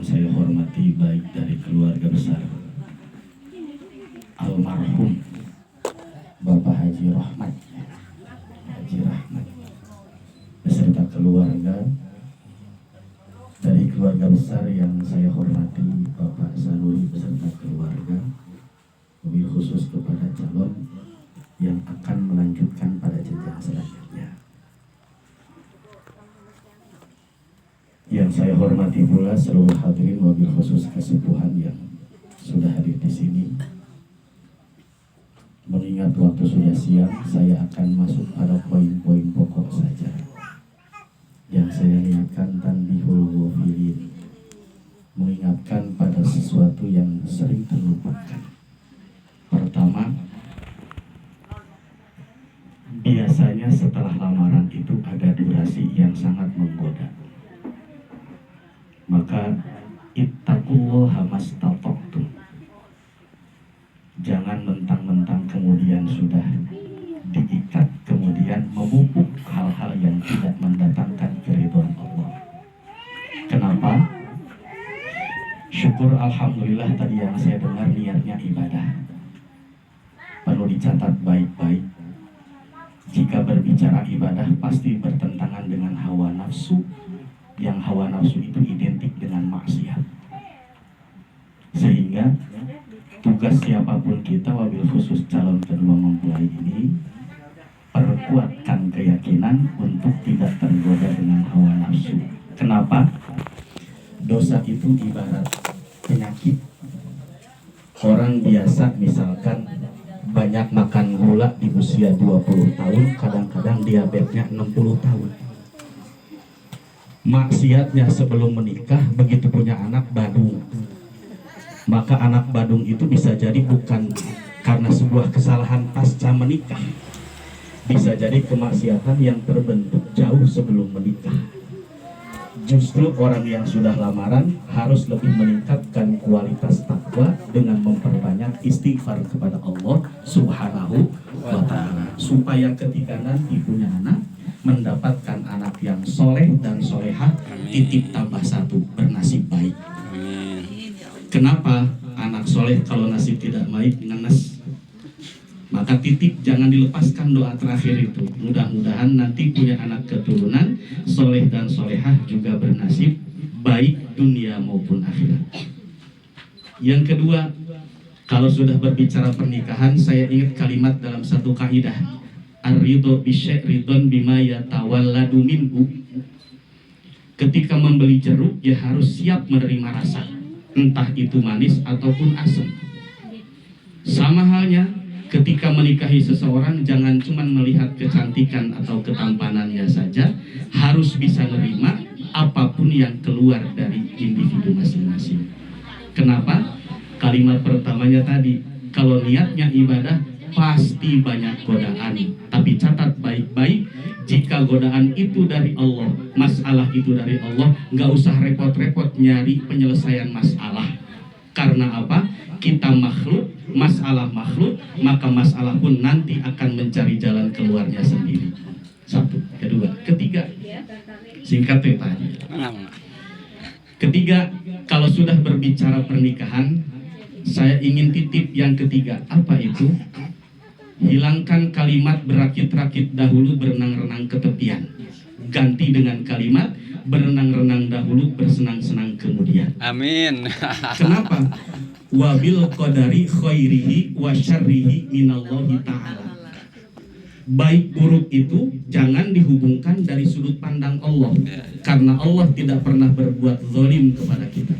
saya hormati baik dari keluarga besar almarhum Bapak Haji Rahmat beserta keluarga, dari keluarga besar yang saya hormati Bapak Sanuri beserta keluarga, wabil khusus kepada calon yang akan melanjutkan pada jenjang selanjutnya. Yang saya hormati pula seluruh hadirin, wabil khusus kesepuhan yang sudah hadir di sini. Mengingat waktu sudah siang, saya akan masuk pada poin-poin pokok saja. Yang saya niatkan tanbihul ghafilin, mengingatkan pada sesuatu yang sering terlupakan. Pertama, biasanya setelah lamaran itu ada durasi yang sangat menggoda. Maka ittaqullaha mastata'tum. Jangan mentang-mentang kemudian sudah diikat, kemudian memupuk hal-hal yang tidak mendatangkan keridhaan Allah. Kenapa? Syukur alhamdulillah tadi yang saya dengar niatnya ibadah. Perlu dicatat baik-baik. Jika berbicara ibadah pasti bertentangan dengan hawa nafsu, yang hawa nafsu itu identik dengan maksiat. Sehingga tugas siapapun kita, wabil khusus calon kedua mempelai ini, perkuatkan keyakinan untuk tidak tergoda dengan hawa nafsu. Kenapa? Dosa itu ibarat penyakit. Orang biasa misalkan banyak makan gula di usia 20 tahun, kadang-kadang diabetesnya 60 tahun. Maksiatnya sebelum menikah, begitu punya anak badung. Maka anak badung itu bisa jadi bukan karena sebuah kesalahan pasca menikah, bisa jadi kemaksiatan yang terbentuk jauh sebelum menikah. Justru orang yang sudah lamaran harus lebih meningkatkan kualitas takwa dengan memperbanyak istighfar kepada Allah Subhanahu wa Ta'ala, supaya ketika nanti punya anak, mendapatkan anak yang soleh dan solehah, titip tambah satu, bernasib baik. Kenapa? Anak soleh kalau nasib tidak baik ngenes. Maka titip, jangan dilepaskan doa terakhir itu. Mudah-mudahan nanti punya anak keturunan soleh dan solehah juga bernasib baik dunia maupun akhirat. Yang kedua, kalau sudah berbicara pernikahan, saya ingat kalimat dalam satu kaidah, ar-ridho bisyai' ridhon bima yatawalladu minhu. Ketika membeli jeruk, ya harus siap menerima rasa, entah itu manis ataupun asam. Sama halnya ketika menikahi seseorang, jangan cuma melihat kecantikan atau ketampanannya saja, harus bisa menerima apapun yang keluar dari individu masing-masing. Kenapa? Kalimat pertamanya tadi, kalau niatnya ibadah pasti banyak godaan, tapi catat baik-baik, jika godaan itu dari Allah, masalah itu dari Allah, nggak usah repot-repot nyari penyelesaian masalah. Karena apa? Kita makhluk, masalah makhluk, maka masalah pun nanti akan mencari jalan keluarnya sendiri. Satu, kedua, ketiga, singkat tadi. Ketiga, kalau sudah berbicara pernikahan, saya ingin titip yang ketiga. Apa itu? Hilangkan kalimat berakit-rakit dahulu, berenang-renang ke tepian. Ganti dengan kalimat berenang-renang dahulu, bersenang-senang kemudian. Amin. Kenapa? Wabil qadari khairihi wa syarrihi minallahi ta'ala. Baik buruk itu jangan dihubungkan dari sudut pandang Allah, karena Allah tidak pernah berbuat zalim kepada kita.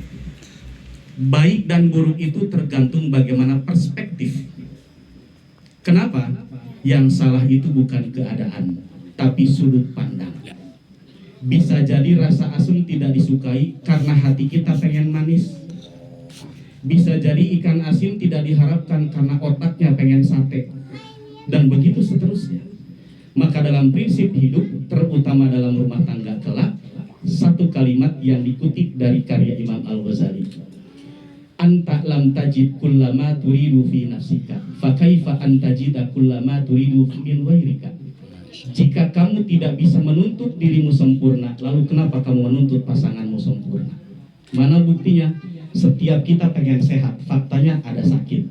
Baik dan buruk itu tergantung bagaimana perspektif. Kenapa? Yang salah itu bukan keadaan, tapi sudut pandang. Bisa jadi rasa asam tidak disukai karena hati kita pengen manis. Bisa jadi ikan asin tidak diharapkan karena otaknya pengen sate. Dan begitu seterusnya. Maka dalam prinsip hidup, terutama dalam rumah tangga kelak, satu kalimat yang dikutip dari karya Imam Al-Ghazali. Anta lam tajid kullama turidu fi nafsika, fa kaifa antajida kullama turidu min ghairika. Jika kamu tidak bisa menuntut dirimu sempurna, lalu kenapa kamu menuntut pasanganmu sempurna? Mana buktinya? Setiap kita pengen sehat, faktanya ada sakit.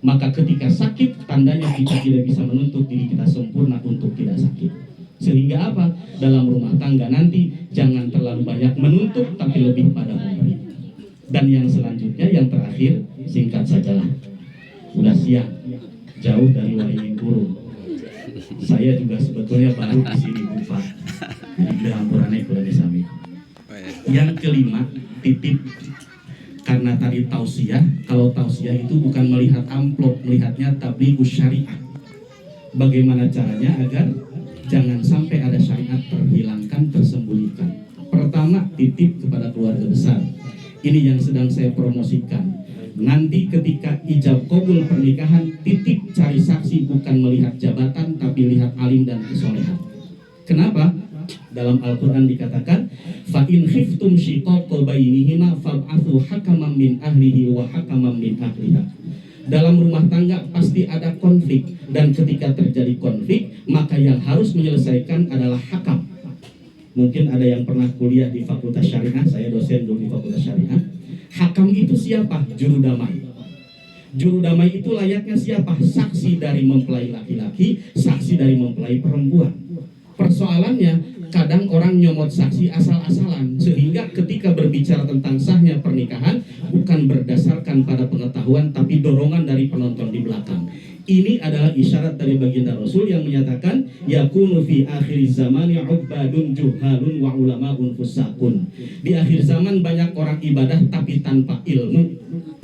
Maka ketika sakit, tandanya kita tidak bisa menuntut diri kita sempurna untuk tidak sakit. Sehingga apa? Dalam rumah tangga nanti jangan terlalu banyak menuntut, tapi lebih pada memberi. Dan yang selanjutnya, yang terakhir, singkat sajalah. Udah siang, jauh dari Waringin Kurung. Saya juga sebetulnya baru di sini Bufat. Di Hampurannya Kulani Sami. Yang kelima, titip. Karena tadi tausiah, kalau tausiah itu bukan melihat amplop, melihatnya tablighus syariah. Bagaimana caranya agar jangan sampai ada syariat terhilangkan, tersembunyikan. Pertama, titip kepada keluarga besar. Ini yang sedang saya promosikan. Nanti ketika ijab qabul pernikahan, titip cari saksi, bukan melihat jabatan, tapi lihat alim dan kesolehan. Kenapa? Dalam Al-Quran dikatakan, fa in khiftum shiqaqa bainihima fab'athu hakaman min ahlihi wa hakaman min ahliha. Dalam rumah tangga pasti ada konflik, dan ketika terjadi konflik, maka yang harus menyelesaikan adalah hakam. Mungkin ada yang pernah kuliah di Fakultas Syariah, saya dosen dulu di Fakultas Syariah. Hakam itu siapa? Juru damai. Juru damai itu layaknya siapa? Saksi dari mempelai laki-laki, saksi dari mempelai perempuan. Persoalannya, kadang orang nyomot saksi asal-asalan, sehingga ketika berbicara tentang sahnya pernikahan bukan berdasarkan pada pengetahuan, tapi dorongan dari penonton di belakang. Ini adalah isyarat dari baginda Rasul yang menyatakan, yakunu fi akhir zamani ubadun juhalun wa ulama'un fusakun. Di akhir zaman banyak orang ibadah tapi tanpa ilmu.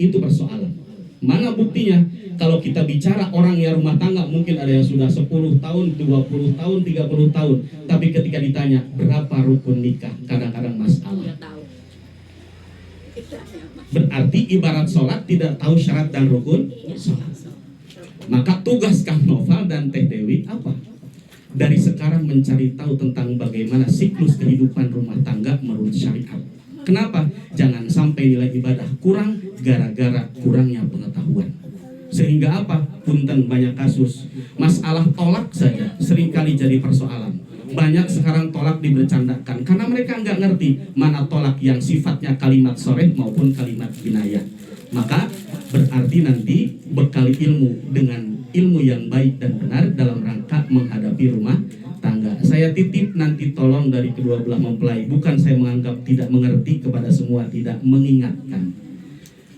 Itu persoalan. Mana buktinya? Kalau kita bicara orang yang rumah tangga, mungkin ada yang sudah 10 tahun, 20 tahun, 30 tahun. Tapi ketika ditanya, berapa rukun nikah? Kadang-kadang masalah. Berarti ibarat sholat tidak tahu syarat dan rukun sholat. Maka tugas Kang Noval dan Teh Dewi apa? Dari sekarang mencari tahu tentang bagaimana siklus kehidupan rumah tangga menurut syariat. Kenapa? Jangan sampai nilai ibadah kurang gara-gara kurangnya pengetahuan. Sehingga apa? Punten banyak kasus. Masalah tolak saja seringkali jadi persoalan. Banyak sekarang tolak dibercandakan karena mereka nggak ngerti mana tolak yang sifatnya kalimat soreh maupun kalimat kinayah. Maka berarti nanti bekali ilmu dengan ilmu yang baik dan benar dalam rangka menghadapi rumah tangga. Saya titip nanti tolong dari kedua belah mempelai. Bukan saya menganggap tidak mengerti kepada semua, tidak, mengingatkan.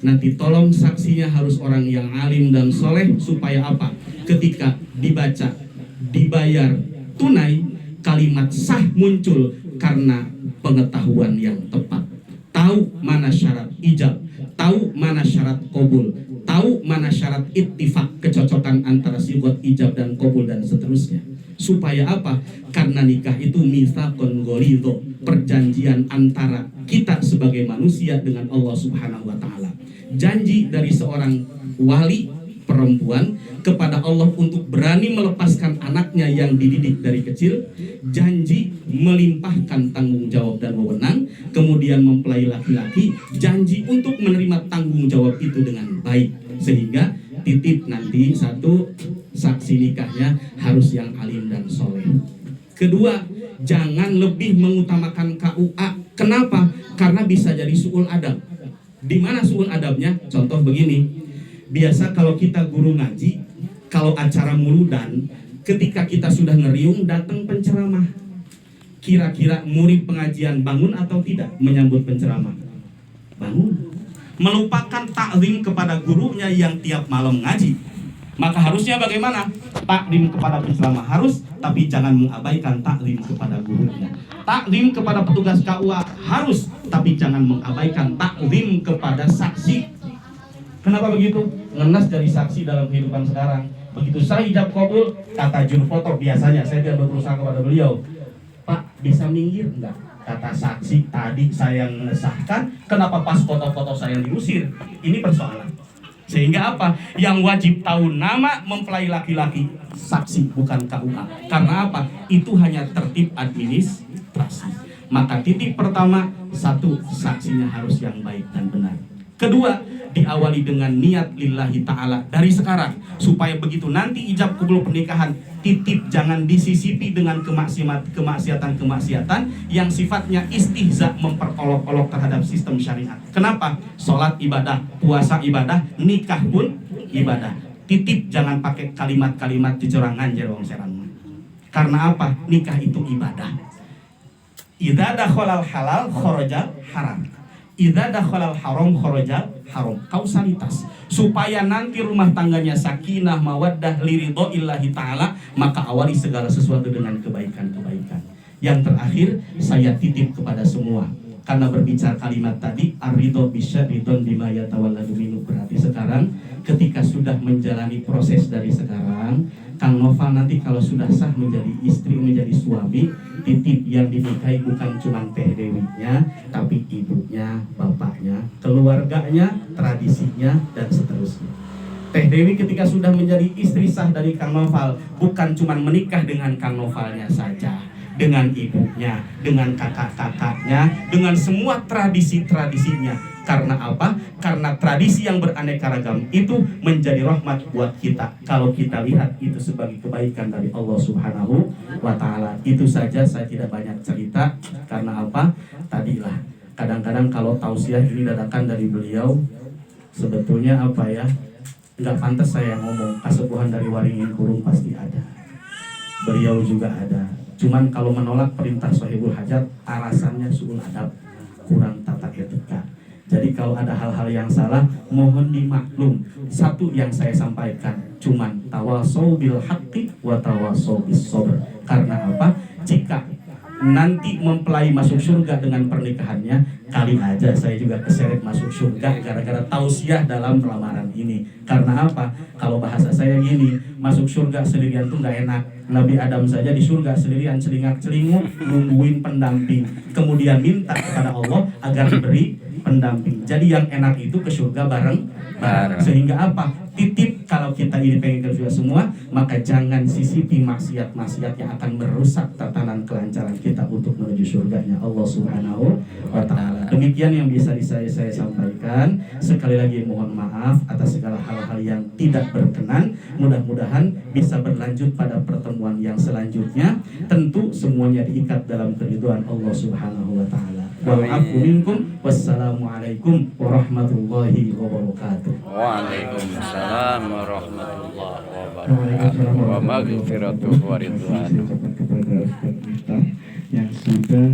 Nanti tolong saksinya harus orang yang alim dan soleh, supaya apa? Ketika dibaca, dibayar tunai, kalimat sah muncul karena pengetahuan yang tepat. Tahu mana syarat ijab, tahu mana syarat qabul, tahu mana syarat ittifaq, kecocokan antara sigot ijab dan qabul dan seterusnya. Supaya apa? Karena nikah itu mitsaqun ghalidho, perjanjian antara kita sebagai manusia dengan Allah Subhanahu wa taala. Janji dari seorang wali perempuan kepada Allah untuk berani melepaskan anaknya yang dididik dari kecil, janji melimpahkan tanggung jawab dan wewenang, kemudian mempelai laki-laki janji untuk menerima tanggung jawab itu dengan baik. Sehingga titip nanti satu, saksi nikahnya harus yang alim dan soleh. Kedua, jangan lebih mengutamakan KUA. Kenapa? Karena bisa jadi suul adab. Di mana suul adabnya? Contoh begini, biasa kalau kita guru ngaji, kalau acara muludan, ketika kita sudah ngeriung datang penceramah, kira-kira murid pengajian bangun atau tidak menyambut penceramah? Bangun. Melupakan taklim kepada gurunya yang tiap malam ngaji. Maka harusnya bagaimana? Taklim kepada penceramah harus, tapi jangan mengabaikan taklim kepada gurunya. Taklim kepada petugas KUA harus, tapi jangan mengabaikan taklim kepada saksi. Kenapa begitu? Ngenes dari saksi dalam kehidupan sekarang. Begitu saya ijab qabul, kata juru foto biasanya saya tidak berusaha kepada beliau, Pak bisa minggir enggak? Kata saksi, tadi saya mengesahkan, kenapa pas foto-foto saya diusir? Ini persoalan. Sehingga apa? Yang wajib tahu nama mempelai laki-laki saksi, bukan KUA. Karena apa? Itu hanya tertib administrasi. Maka titik pertama, satu, saksinya harus yang baik dan benar. Kedua, diawali dengan niat lillahi ta'ala dari sekarang, supaya begitu nanti ijab kubul pernikahan, titip jangan disisipi dengan kemaksiatan yang sifatnya istihza, memperolok-olok terhadap sistem syariat. Kenapa? Sholat ibadah, puasa ibadah, nikah pun ibadah. Titip jangan pakai kalimat-kalimat dicerangan jerong seran. Karena apa? Nikah itu ibadah. Idza dakhalal halal kharajal haram. Idza dakhalal haram kharajal haram. Kausalitas. Supaya nanti rumah tangganya sakinah, mawaddah, liridhoillahi ta'ala, maka awali segala sesuatu dengan kebaikan-kebaikan. Yang terakhir, saya titip kepada semua. Karena berbicara kalimat tadi, ar-ridho bisyarridon bima yatawalladu minhu. Berarti sekarang ketika sudah menjalani proses dari sekarang, Kang Noval nanti kalau sudah sah menjadi istri, menjadi suami, titip yang dinikahi bukan cuma Teh Dewinya, tapi ibunya, bapaknya, keluarganya, tradisinya, dan seterusnya. Teh Dewi ketika sudah menjadi istri sah dari Kang Noval, bukan cuma menikah dengan Kang Novalnya saja, dengan ibunya, dengan kakak-kakaknya, dengan semua tradisi-tradisinya. Karena apa? Karena tradisi yang beraneka ragam itu menjadi rahmat buat kita. Kalau kita lihat itu sebagai kebaikan dari Allah Subhanahu wa Ta'ala. Itu saja, saya tidak banyak cerita. Karena apa? Tadilah, kadang-kadang kalau tausiah ini dadakan dari beliau, sebetulnya apa ya, nggak pantas saya ngomong. Kasepuhan dari Waringin Kurung pasti ada, beliau juga ada. Cuman kalau menolak perintah sahibul hajat, alasannya suul adab, kurang tata etika. Jadi kalau ada hal-hal yang salah, mohon dimaklum. Satu yang saya sampaikan, cuman tawasau bil haqqi wa tawasau bis sabr. Karena apa? Jika nanti mempelai masuk surga dengan pernikahannya, kali aja saya juga keseret masuk surga gara-gara tausiah dalam lamaran ini. Karena apa? Kalau bahasa saya gini, masuk surga sendirian tuh nggak enak. Nabi Adam saja di surga sendirian, celingak-celinguk, nungguin pendamping. Kemudian minta kepada Allah agar diberi pendamping. Jadi yang enak itu ke surga bareng. Sehingga apa? Titip kalau kita ini pengen ke surga semua, maka jangan sisipi maksiat-maksiat yang akan merusak tatanan kelancaran kita untuk menuju surganya Allah Subhanahu wa Ta'ala. Demikian yang bisa saya sampaikan. Sekali lagi mohon maaf atas segala hal-hal yang tidak berkenan. Mudah-mudahan bisa berlanjut pada pertemuan yang selanjutnya. Tentu semuanya diikat dalam keridhaan Allah Subhanahu wa Ta'ala. Wa'afu minkum. Wassalamualaikum warahmatullahi wabarakatuh. Waalaikumsalam warahmatullahi wabarakatuh. Wa maghfiratuhu wa ridwanuh. Yang sudah